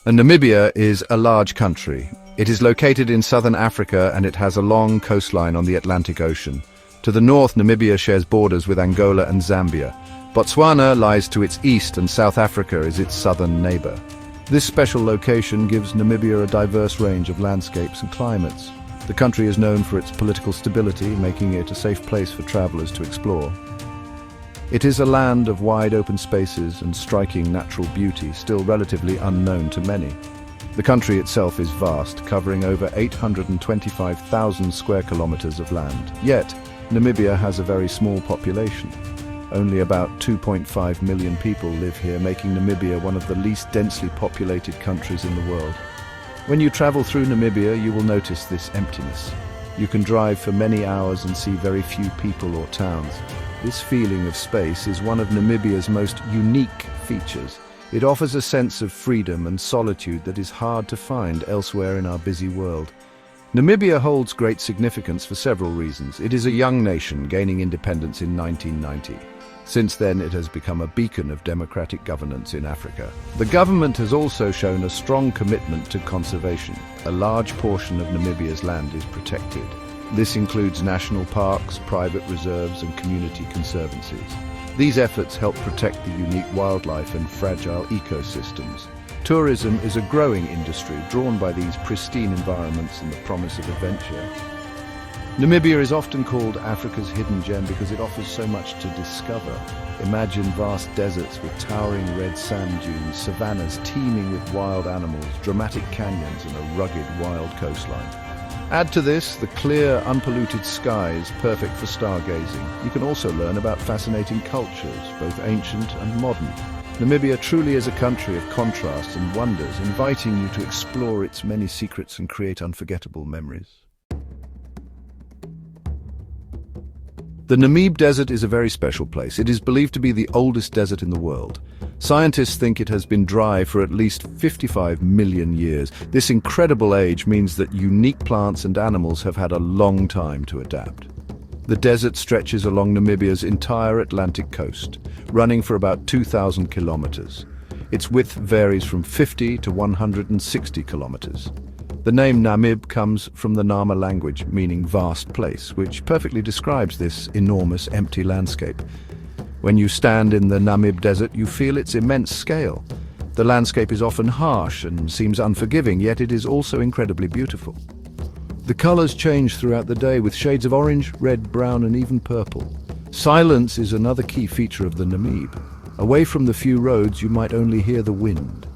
And Namibia is a large country. It is located in southern Africa and it has a long coastline on the Atlantic Ocean. To the north, Namibia shares borders with Angola and Zambia. Botswana lies to its east and South Africa is its southern neighbor. This special location gives Namibia a diverse range of landscapes and climates. The country is known for its political stability, making it a safe place for travelers to explore. It is a land of wide open spaces and striking natural beauty, still relatively unknown to many. The country itself is vast, covering over 825,000 square kilometers of land. Yet, Namibia has a very small population. Only about 2.5 million people live here, making Namibia one of the least densely populated countries in the world. When you travel through Namibia, you will notice this emptiness. You can drive for many hours and see very few people or towns. This feeling of space is one of Namibia's most unique features. It offers a sense of freedom and solitude that is hard to find elsewhere in our busy world. Namibia holds great significance for several reasons. It is a young nation gaining independence in 1990. Since then, it has become a beacon of democratic governance in Africa. The government has also shown a strong commitment to conservation. A large portion of Namibia's land is protected. This includes national parks, private reserves, and community conservancies. These efforts help protect the unique wildlife and fragile ecosystems. Tourism is a growing industry drawn by these pristine environments and the promise of adventure. Namibia is often called Africa's hidden gem because it offers so much to discover. Imagine vast deserts with towering red sand dunes, savannas teeming with wild animals, dramatic canyons, and a rugged wild coastline. Add to this the clear, unpolluted skies, perfect for stargazing. You can also learn about fascinating cultures, both ancient and modern. Namibia truly is a country of contrast and wonders, inviting you to explore its many secrets and create unforgettable memories. The Namib Desert is a very special place. It is believed to be the oldest desert in the world. Scientists think it has been dry for at least 55 million years. This incredible age means that unique plants and animals have had a long time to adapt. The desert stretches along Namibia's entire Atlantic coast, running for about 2,000 kilometers. Its width varies from 50 to 160 kilometers. The name Namib comes from the Nama language, meaning vast place, which perfectly describes this enormous empty landscape. When you stand in the Namib Desert, you feel its immense scale. The landscape is often harsh and seems unforgiving, yet it is also incredibly beautiful. The colors change throughout the day with shades of orange, red, brown, and even purple. Silence is another key feature of the Namib. Away from the few roads, you might only hear the wind.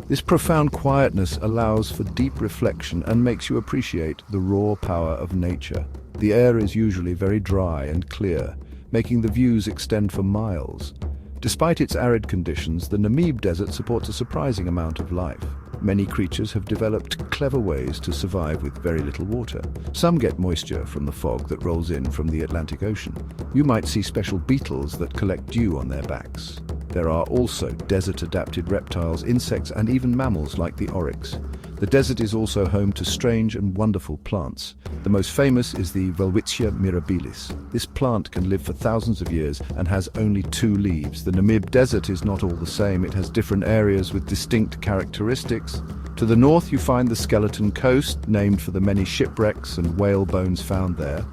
This profound quietness allows for deep reflection and makes you appreciate the raw power of nature. The air is usually very dry and clear, making the views extend for miles. Despite its arid conditions, the Namib Desert supports a surprising amount of life. Many creatures have developed clever ways to survive with very little water. Some get moisture from the fog that rolls in from the Atlantic Ocean. You might see special beetles that collect dew on their backs. There are also desert-adapted reptiles, insects, and even mammals like the oryx. The desert is also home to strange and wonderful plants. The most famous is the Welwitschia mirabilis. This plant can live for thousands of years and has only 2 leaves. The Namib Desert is not all the same. It has different areas with distinct characteristics. To the north you find the Skeleton Coast, named for the many shipwrecks and whale bones found there.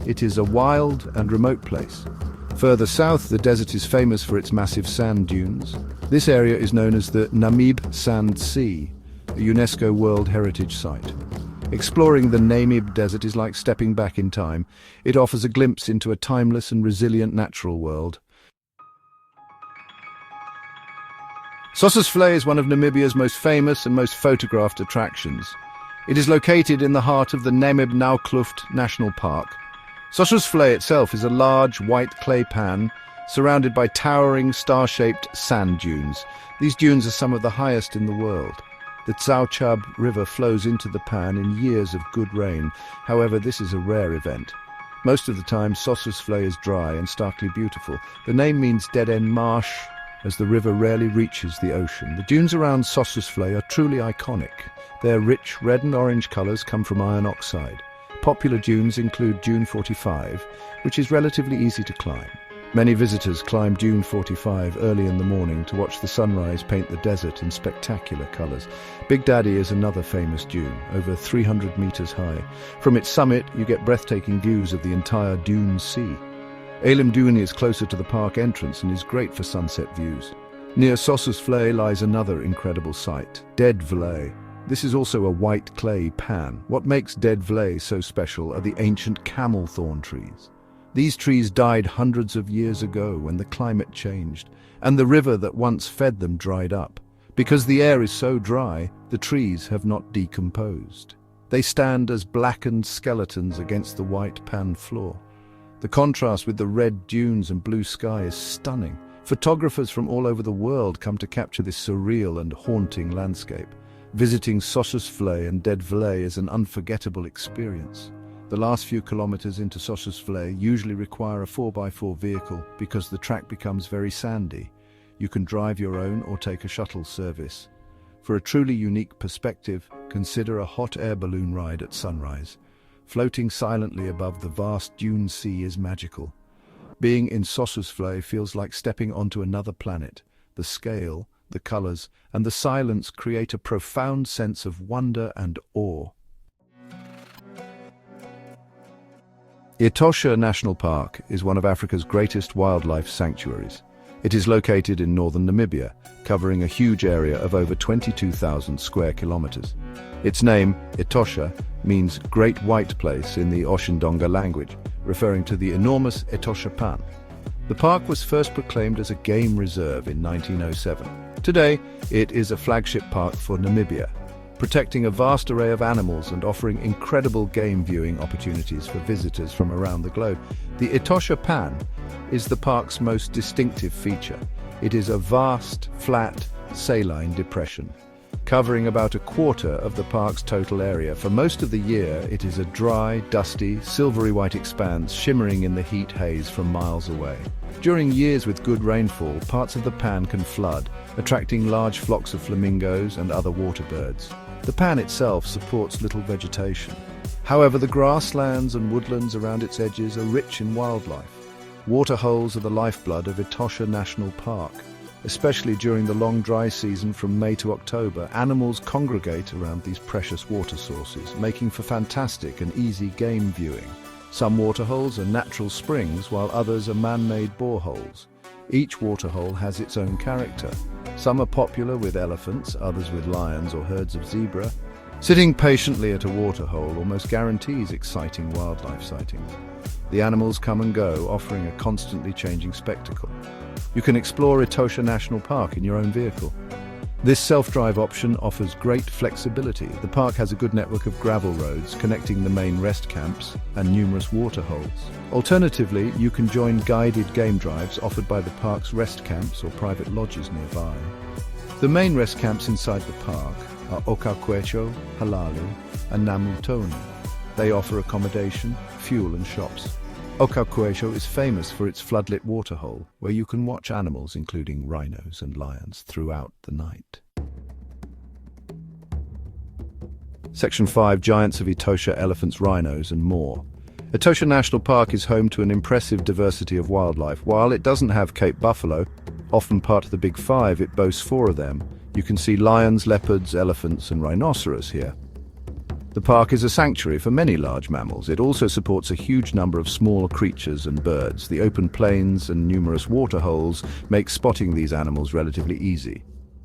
It is a wild and remote place. Further south, the desert is famous for its massive sand dunes. This area is known as the Namib Sand Sea, a UNESCO World Heritage Site. Exploring the Namib Desert is like stepping back in time. It offers a glimpse into a timeless and resilient natural world. Sossusvlei is one of Namibia's most famous and most photographed attractions. It is located in the heart of the Namib Naukluft National Park. Sossusvlei itself is a large white clay pan surrounded by towering star-shaped sand dunes. These dunes are some of the highest in the world. The Tsauchab River flows into the pan in years of good rain. However, this is a rare event. Most of the time, Sossusvlei is dry and starkly beautiful. The name means dead-end marsh, as the river rarely reaches the ocean. The dunes around Sossusvlei are truly iconic. Their rich red and orange colours come from iron oxide. Popular dunes include Dune 45, which is relatively easy to climb. Many visitors climb Dune 45 early in the morning to watch the sunrise paint the desert in spectacular colors. Big Daddy is another famous dune, over 300 meters high. From its summit, you get breathtaking views of the entire Dune Sea. Elim Dune is closer to the park entrance and is great for sunset views. Near Sossusvlei lies another incredible site, Vlei. This is also a white clay pan. What makes Vlei so special are the ancient camel thorn trees. These trees died hundreds of years ago when the climate changed, and the river that once fed them dried up. Because the air is so dry, the trees have not decomposed. They stand as blackened skeletons against the white pan floor. The contrast with the red dunes and blue sky is stunning. Photographers from all over the world come to capture this surreal and haunting landscape. Visiting Sossusvlei and Vlei is an unforgettable experience. The last few kilometers into Sossusvlei usually require a 4x4 vehicle because the track becomes very sandy. You can drive your own or take a shuttle service. For a truly unique perspective, consider a hot air balloon ride at sunrise. Floating silently above the vast dune sea is magical. Being in Sossusvlei feels like stepping onto another planet. The scale, the colors, and the silence create a profound sense of wonder and awe. Etosha National Park is one of Africa's greatest wildlife sanctuaries. It is located in northern Namibia, covering a huge area of over 22,000 square kilometers. Its name, Etosha, means Great White Place in the Oshindonga language, referring to the enormous Etosha Pan. The park was first proclaimed as a game reserve in 1907. Today, it is a flagship park for Namibia, protecting a vast array of animals and offering incredible game viewing opportunities for visitors from around the globe. The Etosha Pan is the park's most distinctive feature. It is a vast, flat, saline depression, covering about a quarter of the park's total area. For most of the year, it is a dry, dusty, silvery white expanse shimmering in the heat haze from miles away. During years with good rainfall, parts of the pan can flood, attracting large flocks of flamingos and other water birds. The pan itself supports little vegetation. However, the grasslands and woodlands around its edges are rich in wildlife. Waterholes are the lifeblood of Etosha National Park. Especially during the long dry season from May to October, animals congregate around these precious water sources, making for fantastic and easy game viewing. Some waterholes are natural springs, while others are man-made boreholes. Each waterhole has its own character. Some are popular with elephants, others with lions or herds of zebra. Sitting patiently at a waterhole almost guarantees exciting wildlife sightings. The animals come and go, offering a constantly changing spectacle. You can explore Etosha National Park in your own vehicle. This self-drive option offers great flexibility. The park has a good network of gravel roads connecting the main rest camps and numerous waterholes. Alternatively, you can join guided game drives offered by the park's rest camps or private lodges nearby. The main rest camps inside the park are Okakwecho, Halali, and Namutoni. They offer accommodation, fuel and shops. Okakwecho is famous for its floodlit waterhole, where you can watch animals including rhinos and lions throughout the night. Section 5. Giants of Etosha, elephants, rhinos and more. Etosha National Park is home to an impressive diversity of wildlife. While it doesn't have Cape buffalo, often part of the Big Five, it boasts 4 of them. You can see lions, leopards, elephants and rhinoceros here. The park is a sanctuary for many large mammals. It also supports a huge number of small creatures and birds. The open plains and numerous waterholes make spotting these animals relatively easy.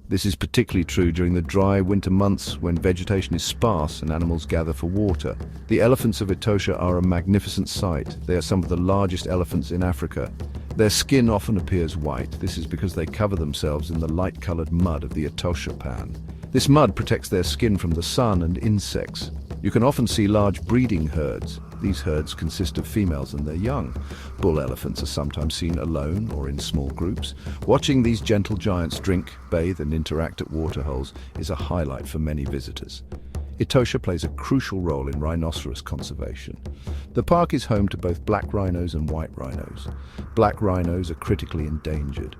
This is particularly true during the dry winter months when vegetation is sparse and animals gather for water. The elephants of Etosha are a magnificent sight. They are some of the largest elephants in Africa. Their skin often appears white. This is because they cover themselves in the light-colored mud of the Etosha Pan. This mud protects their skin from the sun and insects. You can often see large breeding herds. These herds consist of females and their young. Bull elephants are sometimes seen alone or in small groups. Watching these gentle giants drink, bathe and interact at waterholes is a highlight for many visitors. Etosha plays a crucial role in rhinoceros conservation. The park is home to both black rhinos and white rhinos. Black rhinos are critically endangered.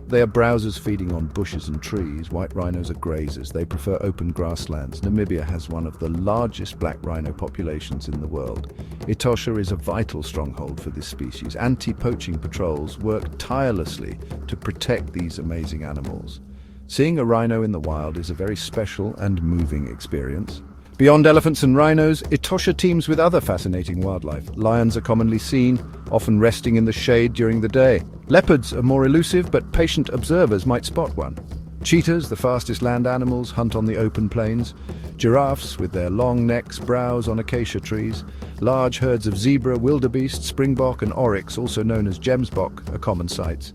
They are browsers feeding on bushes and trees. White rhinos are grazers. They prefer open grasslands. Namibia has one of the largest black rhino populations in the world. Etosha is a vital stronghold for this species. Anti-poaching patrols work tirelessly to protect these amazing animals. Seeing a rhino in the wild is a very special and moving experience. Beyond elephants and rhinos, Etosha teems with other fascinating wildlife. Lions are commonly seen, often resting in the shade during the day. Leopards are more elusive, but patient observers might spot one. Cheetahs, the fastest land animals, hunt on the open plains. Giraffes, with their long necks, browse on acacia trees. Large herds of zebra, wildebeest, springbok and oryx, also known as gemsbok, are common sights.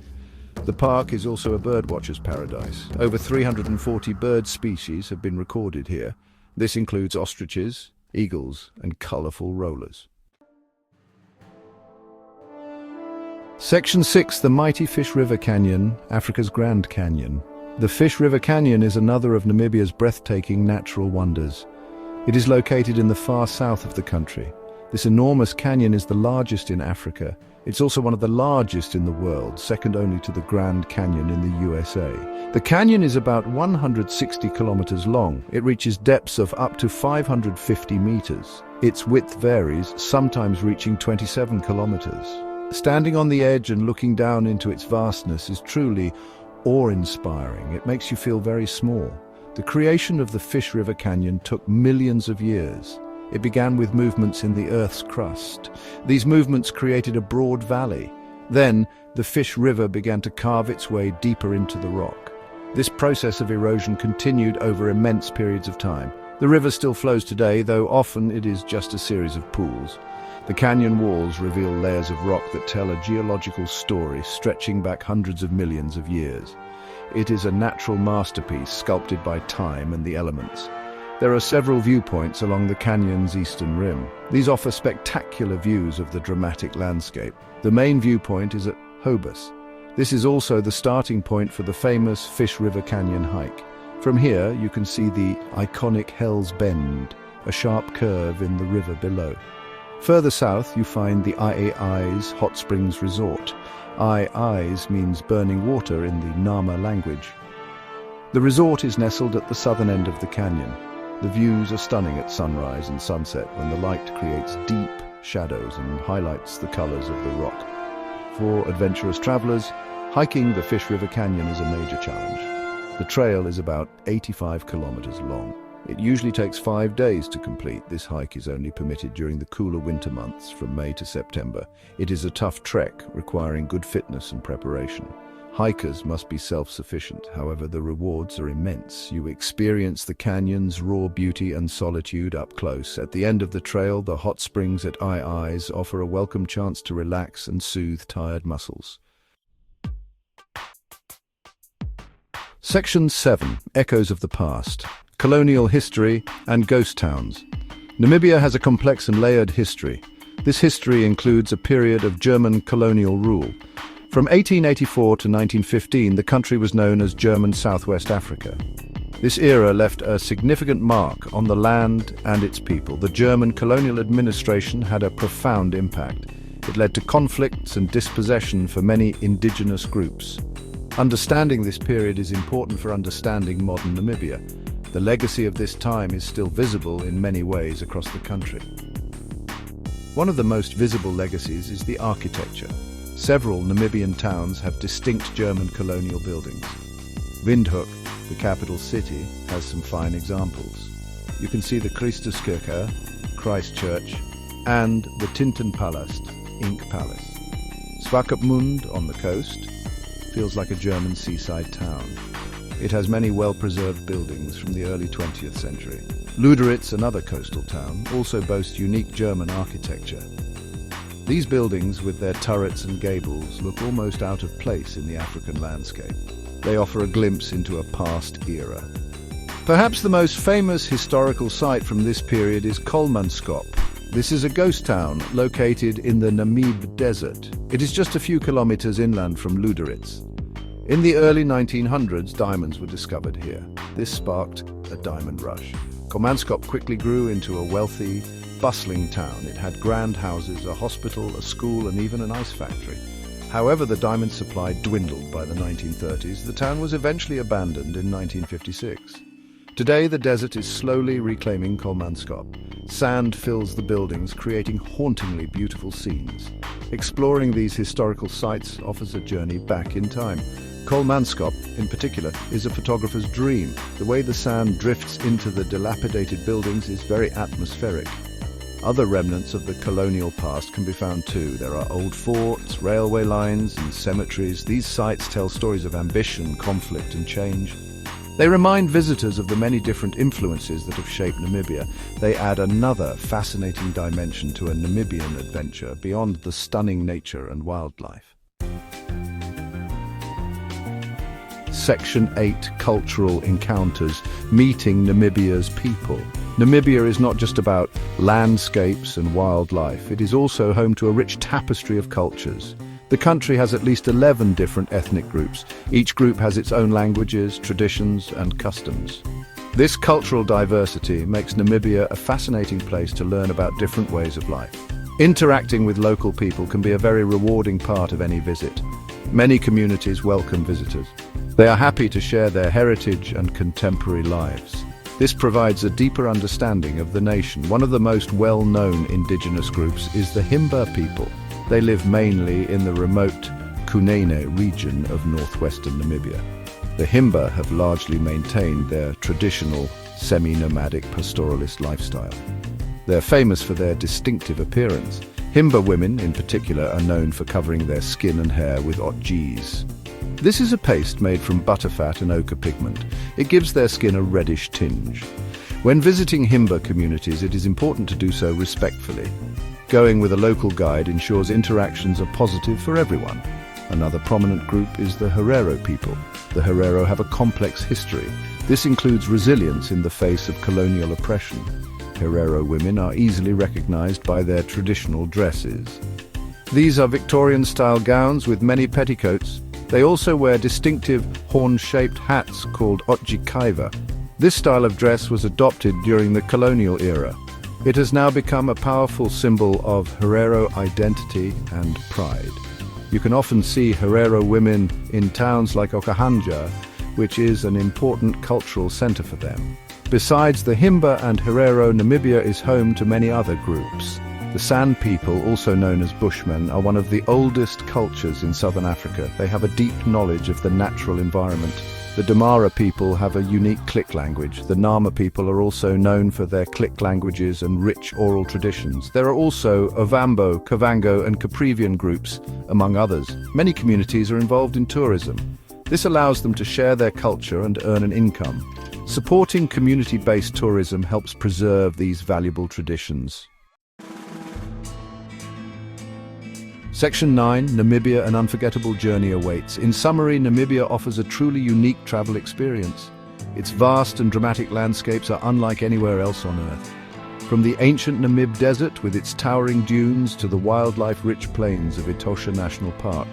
The park is also a birdwatcher's paradise. Over 340 bird species have been recorded here. This includes ostriches, eagles, and colorful rollers. Section 6, the mighty Fish River Canyon, Africa's Grand Canyon. The Fish River Canyon is another of Namibia's breathtaking natural wonders. It is located in the far south of the country. This enormous canyon is the largest in Africa. It's also one of the largest in the world, second only to the Grand Canyon in the USA. The canyon is about 160 kilometers long. It reaches depths of up to 550 meters. Its width varies, sometimes reaching 27 kilometers. Standing on the edge and looking down into its vastness is truly awe-inspiring. It makes you feel very small. The creation of the Fish River Canyon took millions of years. It began with movements in the Earth's crust. These movements created a broad valley. Then, the Fish River began to carve its way deeper into the rock. This process of erosion continued over immense periods of time. The river still flows today, though often it is just a series of pools. The canyon walls reveal layers of rock that tell a geological story stretching back hundreds of millions of years. It is a natural masterpiece sculpted by time and the elements. There are several viewpoints along the canyon's eastern rim. These offer spectacular views of the dramatic landscape. The main viewpoint is at Hobus. This is also the starting point for the famous Fish River Canyon hike. From here, you can see the iconic Hell's Bend, a sharp curve in the river below. Further south, you find the Eyes Hot Springs Resort. Eyes means burning water in the Nama language. The resort is nestled at the southern end of the canyon. The views are stunning at sunrise and sunset when the light creates deep shadows and highlights the colors of the rock. For adventurous travelers, hiking the Fish River Canyon is a major challenge. The trail is about 85 kilometers long. It usually takes 5 days to complete. This hike is only permitted during the cooler winter months from May to September. It is a tough trek requiring good fitness and preparation. Hikers must be self-sufficient, however the rewards are immense. You experience the canyon's raw beauty and solitude up close. At the end of the trail, the hot springs at Eyes offer a welcome chance to relax and soothe tired muscles. Section 7, Echoes of the Past. Colonial History and Ghost Towns. Namibia has a complex and layered history. This history includes a period of German colonial rule. From 1884 to 1915, the country was known as German Southwest Africa. This era left a significant mark on the land and its people. The German colonial administration had a profound impact. It led to conflicts and dispossession for many indigenous groups. Understanding this period is important for understanding modern Namibia. The legacy of this time is still visible in many ways across the country. One of the most visible legacies is the architecture. Several Namibian towns have distinct German colonial buildings. Windhoek, the capital city, has some fine examples. You can see the Christuskirche, Christ Church, and the Tintenpalast, Ink Palace. Swakopmund on the coast feels like a German seaside town. It has many well-preserved buildings from the early 20th century. Luderitz, another coastal town, also boasts unique German architecture. These buildings, with their turrets and gables, look almost out of place in the African landscape. They offer a glimpse into a past era. Perhaps the most famous historical site from this period is Kolmanskop. This is a ghost town located in the Namib Desert. It is just a few kilometers inland from Luderitz. In the early 1900s, diamonds were discovered here. This sparked a diamond rush. Kolmanskop quickly grew into a wealthy, bustling town. It had grand houses, a hospital, a school, and even an ice factory. However, the diamond supply dwindled by the 1930s. The town was eventually abandoned in 1956. Today, the desert is slowly reclaiming Kolmanskop. Sand fills the buildings, creating hauntingly beautiful scenes. Exploring these historical sites offers a journey back in time. Kolmanskop, in particular, is a photographer's dream. The way the sand drifts into the dilapidated buildings is very atmospheric. Other remnants of the colonial past can be found too. There are old forts, railway lines, and cemeteries. These sites tell stories of ambition, conflict, and change. They remind visitors of the many different influences that have shaped Namibia. They add another fascinating dimension to a Namibian adventure beyond the stunning nature and wildlife. Section 8: Cultural Encounters, meeting Namibia's people. Namibia is not just about landscapes and wildlife. It is also home to a rich tapestry of cultures. The country has at least 11 different ethnic groups. Each group has its own languages, traditions, and customs. This cultural diversity makes Namibia a fascinating place to learn about different ways of life. Interacting with local people can be a very rewarding part of any visit. Many communities welcome visitors. They are happy to share their heritage and contemporary lives. This provides a deeper understanding of the nation. One of the most well-known indigenous groups is the Himba people. They live mainly in the remote Kunene region of northwestern Namibia. The Himba have largely maintained their traditional semi-nomadic pastoralist lifestyle. They're famous for their distinctive appearance. Himba women, in particular, are known for covering their skin and hair with otjis. This is a paste made from butterfat and ochre pigment. It gives their skin a reddish tinge. When visiting Himba communities, it is important to do so respectfully. Going with a local guide ensures interactions are positive for everyone. Another prominent group is the Herero people. The Herero have a complex history. This includes resilience in the face of colonial oppression. Herero women are easily recognized by their traditional dresses. These are Victorian-style gowns with many petticoats. They also wear distinctive horn-shaped hats called otjikaiva. This style of dress was adopted during the colonial era. It has now become a powerful symbol of Herero identity and pride. You can often see Herero women in towns like Okahanja, which is an important cultural center for them. Besides the Himba and Herero, Namibia is home to many other groups. The San people, also known as Bushmen, are one of the oldest cultures in southern Africa. They have a deep knowledge of the natural environment. The Damara people have a unique click language. The Nama people are also known for their click languages and rich oral traditions. There are also Ovambo, Kavango and Caprivian groups, among others. Many communities are involved in tourism. This allows them to share their culture and earn an income. Supporting community-based tourism helps preserve these valuable traditions. Section 9, Namibia, an unforgettable journey awaits. In summary, Namibia offers a truly unique travel experience. Its vast and dramatic landscapes are unlike anywhere else on Earth. From the ancient Namib Desert with its towering dunes to the wildlife-rich plains of Etosha National Park,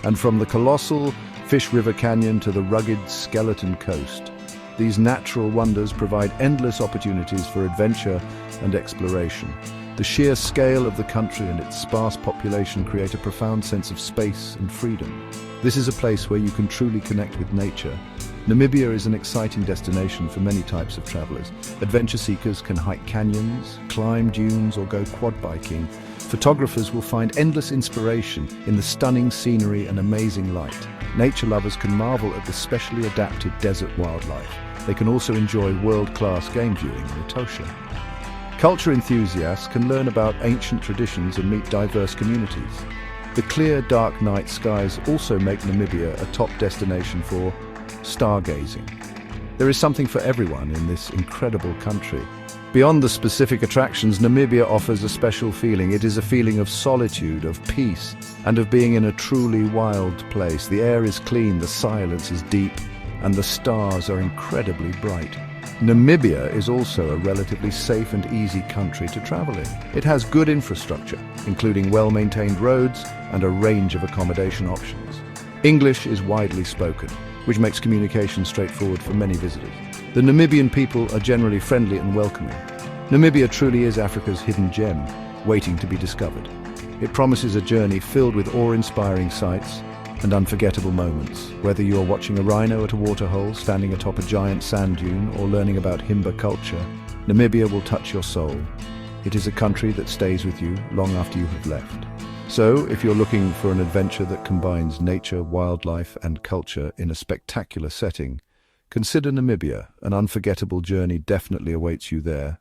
and from the colossal Fish River Canyon to the rugged Skeleton Coast. These natural wonders provide endless opportunities for adventure and exploration. The sheer scale of the country and its sparse population create a profound sense of space and freedom. This is a place where you can truly connect with nature. Namibia is an exciting destination for many types of travelers. Adventure seekers can hike canyons, climb dunes, or go quad biking. Photographers will find endless inspiration in the stunning scenery and amazing light. Nature lovers can marvel at the specially adapted desert wildlife. They can also enjoy world-class game viewing in Etosha. Culture enthusiasts can learn about ancient traditions and meet diverse communities. The clear, dark night skies also make Namibia a top destination for stargazing. There is something for everyone in this incredible country. Beyond the specific attractions, Namibia offers a special feeling. It is a feeling of solitude, of peace, and of being in a truly wild place. The air is clean, the silence is deep, and the stars are incredibly bright. Namibia is also a relatively safe and easy country to travel in. It has good infrastructure, including well-maintained roads and a range of accommodation options. English is widely spoken, which makes communication straightforward for many visitors. The Namibian people are generally friendly and welcoming. Namibia truly is Africa's hidden gem, waiting to be discovered. It promises a journey filled with awe-inspiring sights and unforgettable moments. Whether you're watching a rhino at a waterhole, standing atop a giant sand dune, or learning about Himba culture, Namibia will touch your soul. It is a country that stays with you long after you have left. So, if you're looking for an adventure that combines nature, wildlife, and culture in a spectacular setting, consider Namibia. An unforgettable journey definitely awaits you there.